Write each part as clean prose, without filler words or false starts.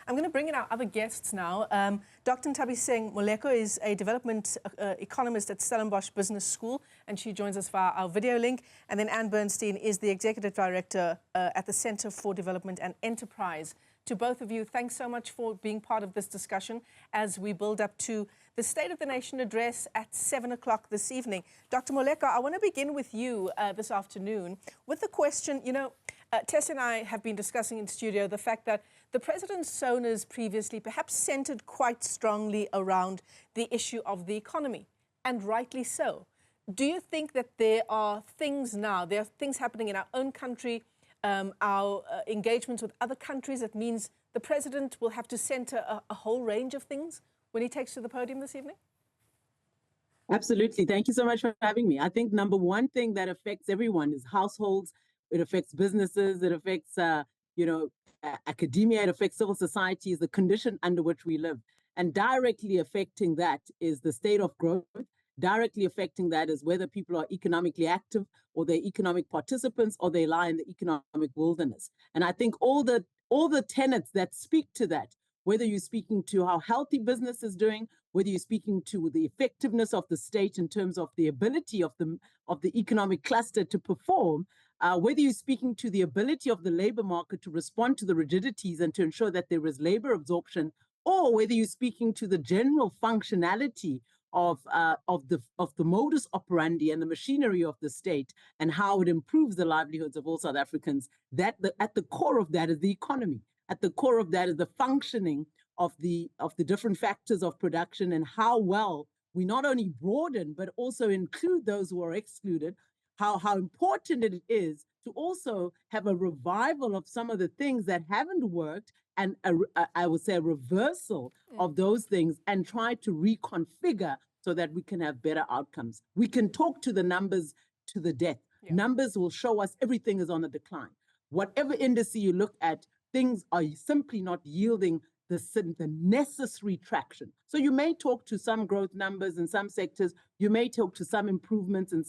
I'm going to bring in our other guests now. Dr. Nthabiseng Moleko is a development economist at Stellenbosch Business School, and she joins us via our video link. And then Ann Bernstein is the executive director at the Centre for Development and Enterprise. To both of you, thanks so much for being part of this discussion as we build up to the State of the Nation address at 7 o'clock this evening. Dr. Moleko, I want to begin with you this afternoon with the question, Tess and I have been discussing in studio the fact that the President's sonas previously perhaps centered quite strongly around the issue of the economy, and rightly so. Do you think that there are things happening in our own country, our engagements with other countries, that means the President will have to center a whole range of things when he takes to the podium this evening? Absolutely. Thank you so much for having me. I think number one thing that affects everyone is households. It affects businesses. It affects, academia. It affects civil society, is the condition under which we live. And directly affecting that is the state of growth. Directly affecting that is whether people are economically active or they're economic participants or they lie in the economic wilderness. And I think all the tenets that speak to that, whether you're speaking to how healthy business is doing, whether you're speaking to the effectiveness of the state in terms of the ability of the economic cluster to perform, whether you're speaking to the ability of the labor market to respond to the rigidities and to ensure that there is labor absorption, or whether you're speaking to the general functionality of the modus operandi and the machinery of the state and how it improves the livelihoods of all South Africans, at the core of that is the economy. At the core of that is the functioning of the different factors of production and how well we not only broaden but also include those who are excluded. How important it is to also have a revival of some of the things that haven't worked, and I would say a reversal of those things, and try to reconfigure so that we can have better outcomes. We can talk to the numbers to the death. Yeah. Numbers will show us everything is on a decline. Whatever indice you look at, things are simply not yielding the necessary traction. So you may talk to some growth numbers in some sectors, you may talk to some improvements in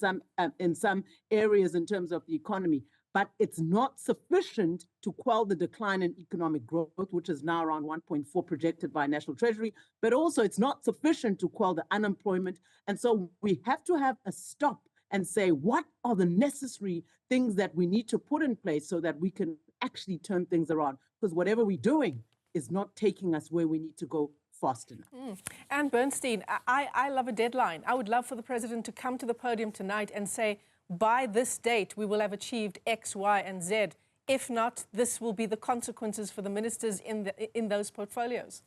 some areas in terms of the economy, but it's not sufficient to quell the decline in economic growth, which is now around 1.4 projected by National Treasury, but also it's not sufficient to quell the unemployment. And so we have to have a stop and say, what are the necessary things that we need to put in place so that we can actually turn things around? Because whatever we're doing is not taking us where we need to go fast enough. Ann Bernstein, I love a deadline. I would love for the President to come to the podium tonight and say, by this date, we will have achieved X, Y, and Z. If not, this will be the consequences for the ministers in those portfolios.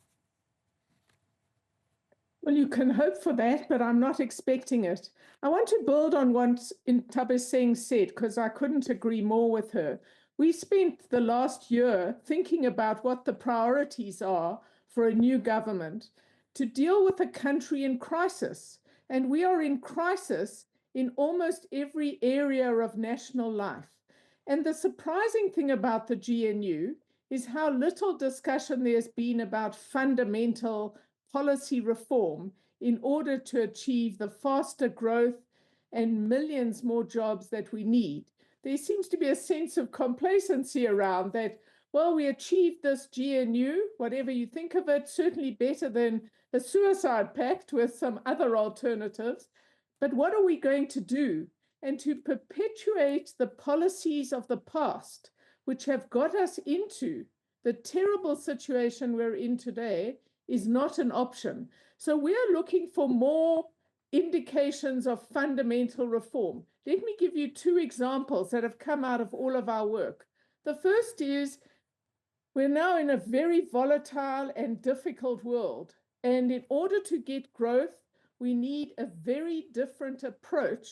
Well, you can hope for that, but I'm not expecting it. I want to build on what Nthabiseng said, because I couldn't agree more with her. We spent the last year thinking about what the priorities are for a new government to deal with a country in crisis. And we are in crisis in almost every area of national life. And the surprising thing about the GNU is how little discussion there's been about fundamental policy reform in order to achieve the faster growth and millions more jobs that we need. There seems to be a sense of complacency around that, well, we achieved this GNU, whatever you think of it, certainly better than a suicide pact with some other alternatives. But what are we going to do? And to perpetuate the policies of the past, which have got us into the terrible situation we're in today, is not an option. So we're looking for more indications of fundamental reform. Let me give you two examples that have come out of all of our work. The first is we're now in a very volatile and difficult world. And in order to get growth, we need a very different approach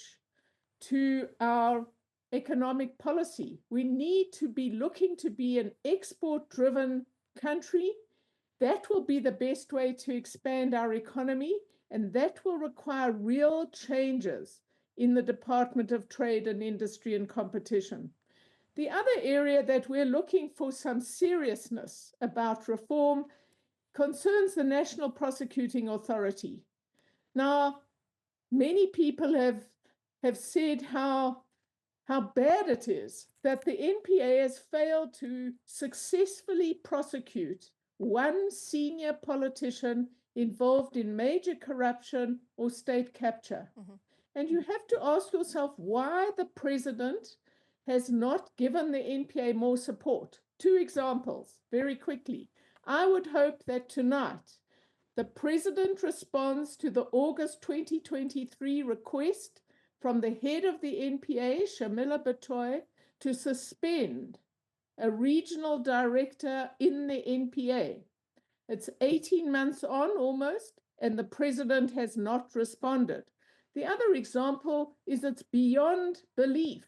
to our economic policy. We need to be looking to be an export-driven country. That will be the best way to expand our economy, and that will require real changes in the Department of Trade and Industry and Competition. The other area that we're looking for some seriousness about reform concerns the National Prosecuting Authority. Now, many people have said how bad it is that the NPA has failed to successfully prosecute one senior politician involved in major corruption or state capture. And you have to ask yourself why the president has not given the NPA more support. Two examples, very quickly. I would hope that tonight the president responds to the August 2023 request from the head of the NPA, Shamila Batoy, to suspend a regional director in the NPA. It's 18 months on almost, and the president has not responded. The other example is it's beyond belief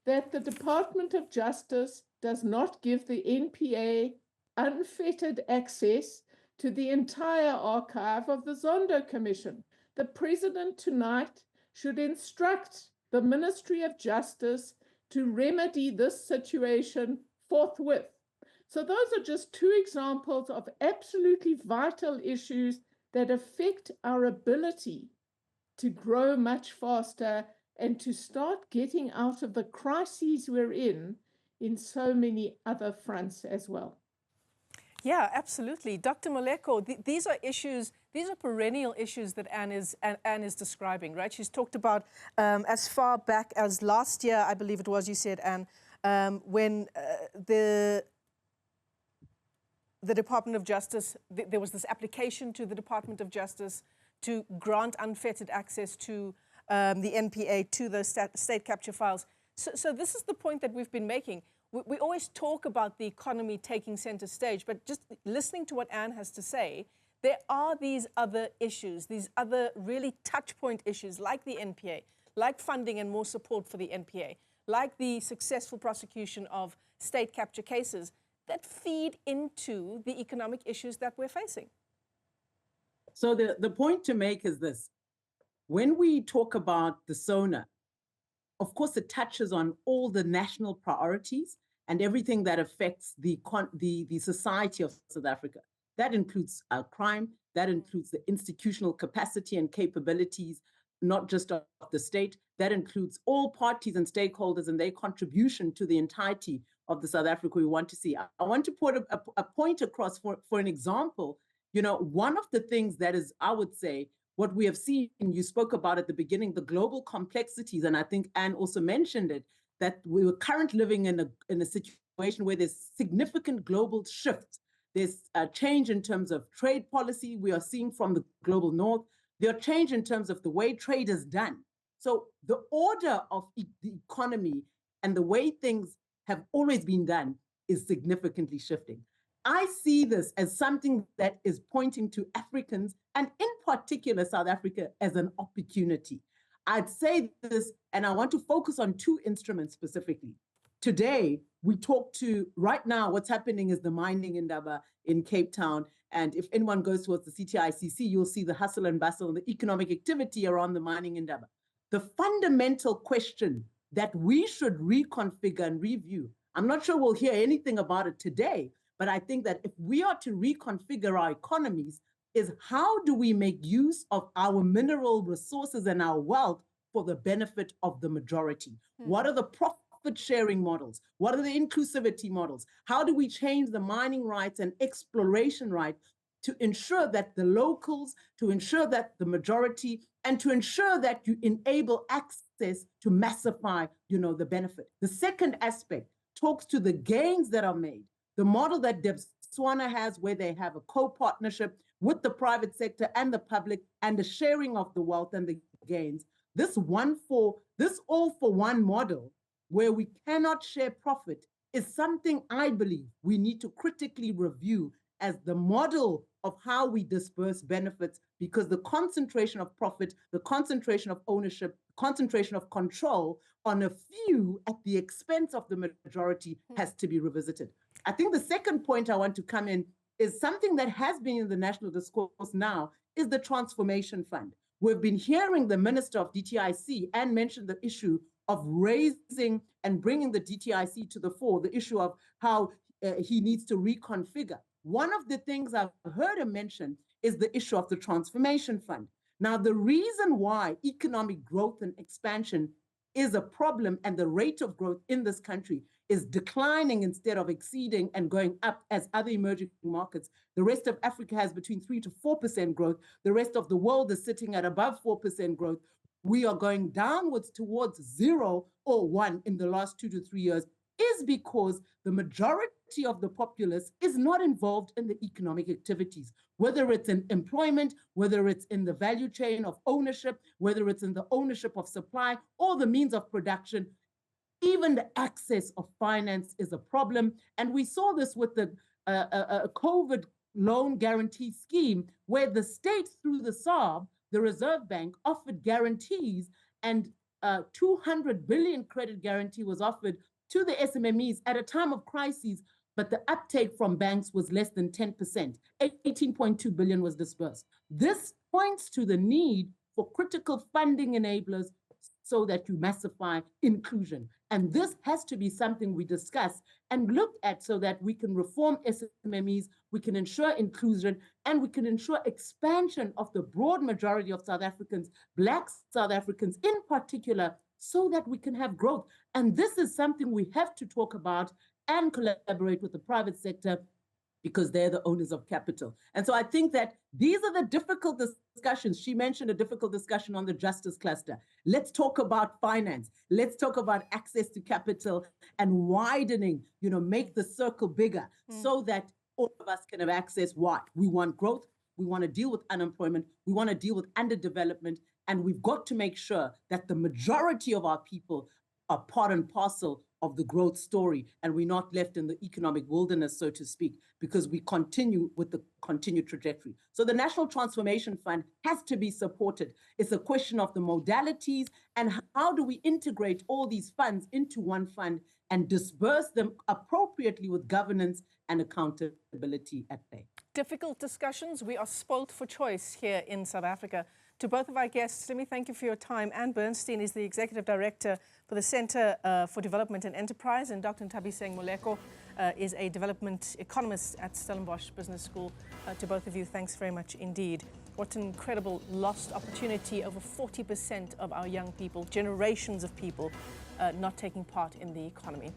that the Department of Justice does not give the NPA unfettered access to the entire archive of the Zondo Commission. The president tonight should instruct the Ministry of Justice to remedy this situation forthwith. So those are just two examples of absolutely vital issues that affect our ability to grow much faster and to start getting out of the crises we're in so many other fronts as well. Yeah, absolutely. Dr. Moleko, these are issues, these are perennial issues that Ann is describing, right? She's talked about as far back as last year, I believe it was, you said, Ann, when the Department of Justice, there was this application to the Department of Justice to grant unfettered access to the NPA, to the state capture files. So this is the point that we've been making. We always talk about the economy taking center stage, but just listening to what Ann has to say, there are these other issues, these other really touch point issues like the NPA, like funding and more support for the NPA, like the successful prosecution of state capture cases that feed into the economic issues that we're facing. So the point to make is this. When we talk about the SONA, of course, it touches on all the national priorities and everything that affects the society of South Africa. That includes crime, that includes the institutional capacity and capabilities, not just of the state. That includes all parties and stakeholders and their contribution to the entirety of the South Africa we want to see. I want to put a point across for an example. You know, one of the things that is, I would say, what we have seen, you spoke about at the beginning, the global complexities, and I think Ann also mentioned it, that we were currently living in a situation where there's significant global shifts. There's a change in terms of trade policy we are seeing from the global north. There are change in terms of the way trade is done. So the order of the economy and the way things have always been done is significantly shifting. I see this as something that is pointing to Africans, and in particular South Africa, as an opportunity. I'd say this, and I want to focus on two instruments specifically. Today, we talk to, right now, what's happening is the mining indaba in Cape Town. And if anyone goes towards the CTICC, you'll see the hustle and bustle and the economic activity around the mining indaba. The fundamental question that we should reconfigure and review, I'm not sure we'll hear anything about it today, but I think that if we are to reconfigure our economies, is how do we make use of our mineral resources and our wealth for the benefit of the majority? What are the profit-sharing models? What are the inclusivity models? How do we change the mining rights and exploration right to ensure that the locals, to ensure that the majority, and to ensure that you enable access to massify, the benefit? The second aspect talks to the gains that are made. The model that Botswana has, where they have a co-partnership with the private sector and the public and the sharing of the wealth and the gains. This all for one model where we cannot share profit is something I believe we need to critically review as the model of how we disperse benefits, because the concentration of profit, the concentration of ownership, concentration of control on a few at the expense of the majority has to be revisited. I think the second point I want to come in is something that has been in the national discourse now, is the Transformation Fund. We've been hearing the Minister of DTIC and mentioned the issue of raising and bringing the DTIC to the fore, the issue of how he needs to reconfigure. One of the things I've heard him mention is the issue of the Transformation Fund. Now, the reason why economic growth and expansion is a problem and the rate of growth in this country is declining instead of exceeding and going up as other emerging markets. The rest of Africa has between 3 to 4% growth. The rest of the world is sitting at above 4% growth. We are going downwards towards 0 or 1 in the last 2 to 3 years, is because the majority of the populace is not involved in the economic activities, whether it's in employment, whether it's in the value chain of ownership, whether it's in the ownership of supply or the means of production. Even the access of finance is a problem. And we saw this with the COVID loan guarantee scheme, where the state, through the SARB, the Reserve Bank, offered guarantees, and 200 billion credit guarantee was offered to the SMMEs at a time of crises, but the uptake from banks was less than 10%. 18.2 billion was disbursed. This points to the need for critical funding enablers so that you massify inclusion. And this has to be something we discuss and look at so that we can reform SMMEs, we can ensure inclusion, and we can ensure expansion of the broad majority of South Africans, Black South Africans in particular, so that we can have growth. And this is something we have to talk about and collaborate with the private sector, because they're the owners of capital. And so I think that these are the difficult discussions. She mentioned a difficult discussion on the justice cluster. Let's talk about finance. Let's talk about access to capital and widening, make the circle bigger so that all of us can have access. What? We want growth. We want to deal with unemployment. We want to deal with underdevelopment. And we've got to make sure that the majority of our people are part and parcel of the growth story, and we're not left in the economic wilderness, so to speak, because we continue with the continued trajectory. So the National Transformation Fund has to be supported. It's a question of the modalities and how do we integrate all these funds into one fund and disperse them appropriately with governance and accountability at play. Difficult discussions. We are spoilt for choice here in South Africa. To both of our guests, let me thank you for your time. Ann Bernstein is the Executive Director for the Center for Development and Enterprise, and Dr. Nthabiseng Moleko is a development economist at Stellenbosch Business School. To both of you, thanks very much indeed. What an incredible lost opportunity. Over 40% of our young people, generations of people, not taking part in the economy.